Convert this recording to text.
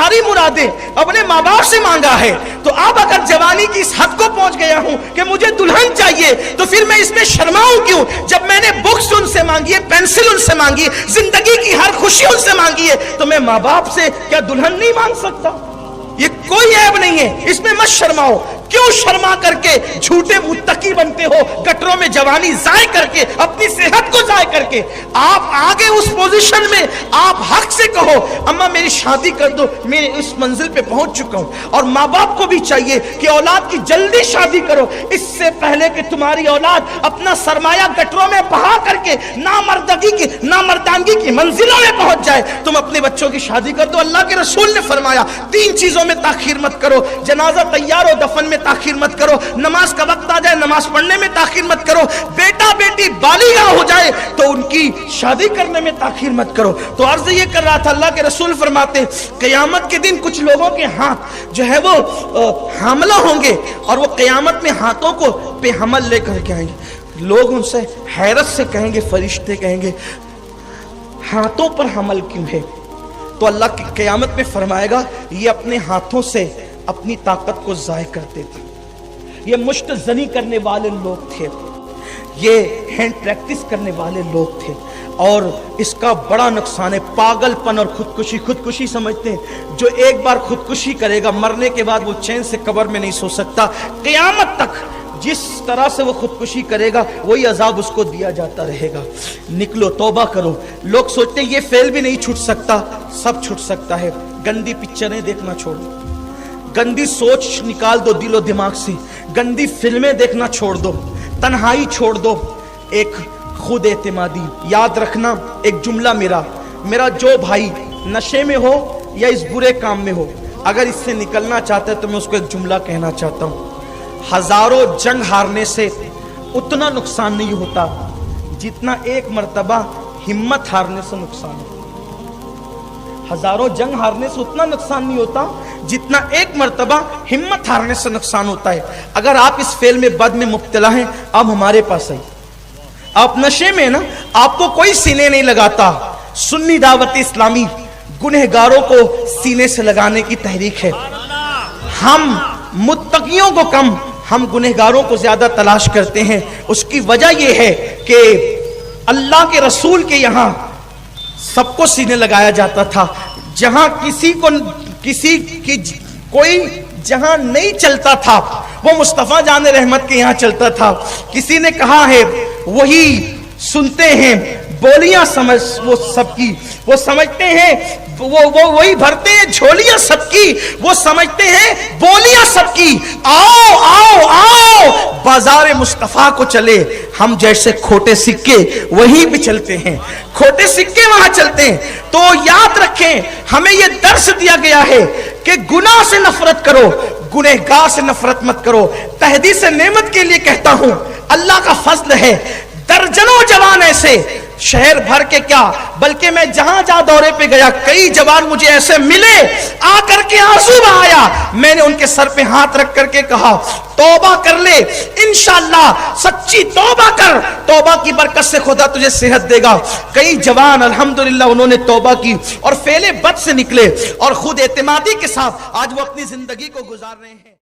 सारी मुरादें अपने माँ बाप से मांगा है, तो अब अगर जवानी की इस हद को पहुंच गया हूं कि मुझे दुल्हन चाहिए, तो फिर मैं इसमें शर्माऊं क्यों? जब मैंने बुक्स उनसे मांगी है, पेंसिल उनसे मांगी, जिंदगी की हर खुशी उनसे मांगी है, तो मैं माँ बाप से क्या दुल्हन नहीं मांग सकता? ये कोई ऐब नहीं है, इसमें मत शर्माओ। क्यों शर्मा करके झूठे मुत्तकी बनते हो, गटरों में जवानी जाय करके, अपनी सेहत को जाय करके? आप आगे उस पोजीशन में आप हक से कहो अम्मा मेरी शादी कर दो, मैं इस मंजिल पे पहुंच चुका हूं। और माँ बाप को भी चाहिए कि औलाद की जल्दी शादी करो, इससे पहले कि तुम्हारी औलाद अपना सरमाया गटरों में बहा करके नामर्दानगी की मंजिलों में पहुंच जाए। तुम अपने बच्चों की शादी कर दो। अल्लाह के रसूल ने फरमाया 3 चीजों में ताखीर मत करो, जनाजा तैयार हो दफन में ताखीर मत करो, नमाज का वक्त आ जाए नमाज पढ़ने में ताखीर मत करो, बेटा बेटी बालिगा हो जाए तो उनकी शादी करने में ताखीर मत करो। तो अर्ज ये कर रहा था, अल्लाह के रसूल फरमाते क़यामत के दिन कुछ लोगों के हाथ जो है वो हामला होंगे और वो क़यामत में हाथों को पे हमल लेकर के आएंगे। लोग उनसे हैरत से कहेंगे, फरिश्ते कहेंगे हाथों पर हमल क्यों है? तो अल्लाह की क़यामत में फरमाएगा ये अपने हाथों से अपनी ताकत को ज़ाय करते थे, ये मुश्त ज़नी करने वाले लोग थे, ये हैंड प्रैक्टिस करने वाले लोग थे। और इसका बड़ा नुकसान है पागलपन और खुदकुशी समझते हैं। जो एक बार खुदकुशी करेगा मरने के बाद वो चैन से कब्र में नहीं सो सकता। क़यामत तक जिस तरह से वो खुदकुशी करेगा वही अजाब उसको दिया जाता रहेगा। निकलो, तौबा करो। लोग सोचते हैं ये फेल भी नहीं छूट सकता, सब छूट सकता है। गंदी पिक्चरें देखना छोड़ो, गंदी सोच निकाल दो दिलो दिमाग से, गंदी फिल्में देखना छोड़ दो, तन्हाई छोड़ दो, एक खुद एतमादी। याद रखना एक जुमला मेरा जो भाई नशे में हो या इस बुरे काम में हो, अगर इससे निकलना चाहता है तो मैं उसको एक जुमला कहना चाहता हूँ, हजारों जंग हारने से उतना नुकसान नहीं होता जितना एक मर्तबा हिम्मत हारने से नुकसान होता। हजारों जंग हारने से उतना नुकसान नहीं होता जितना एक मर्तबा हिम्मत हारने से नुकसान होता है। अगर आप इस फेल में बद में मुब्तला हैं, अब हमारे पास है। आप नशे में ना, आपको कोई सीने नहीं लगाता। सुन्नी दावत इस्लामी गुनहगारों को सीने से लगाने की तहरीक है। हम मुत्तकियों को कम, हम गुनहगारों को ज्यादा तलाश करते हैं। उसकी वजह यह है कि अल्लाह के रसूल के यहाँ सबको सीने लगाया जाता था। जहां किसी की कोई जहां नहीं चलता था वो मुस्तफा जान रहमत के यहाँ चलता था। किसी ने कहा है वही सुनते हैं बोलियां समझ वो सबकी, वो समझते हैं वो वही भरते हैं झोलियां सबकी, वो समझते हैं बोलियां सबकी। आओ आओ आओ बाजार मुस्तफा को चले, हम जैसे खोटे सिक्के वहीं भी चलते हैं, खोटे सिक्के वहां चलते हैं। तो याद रखें हमें यह दर्स दिया गया है कि गुनाह से नफरत करो, गुनहगार से नफरत मत करो। तहदीस नेमत के लिए कहता हूं अल्लाह का फजल है, दर्जनों जवान ऐसे शहर भर के क्या बल्कि मैं जहां जहां दौरे पे गया कई जवान मुझे ऐसे मिले, आकर के आंसू बहाया। मैंने उनके सर पे हाथ रख करके कहा तौबा कर ले, इंशाअल्लाह सच्ची तौबा कर, तौबा की बरकत से खुदा तुझे सेहत देगा। कई जवान अल्हम्दुलिल्लाह उन्होंने तौबा की और फेले बद से निकले और खुद एतमादी के साथ आज वो अपनी जिंदगी को गुजार रहे हैं।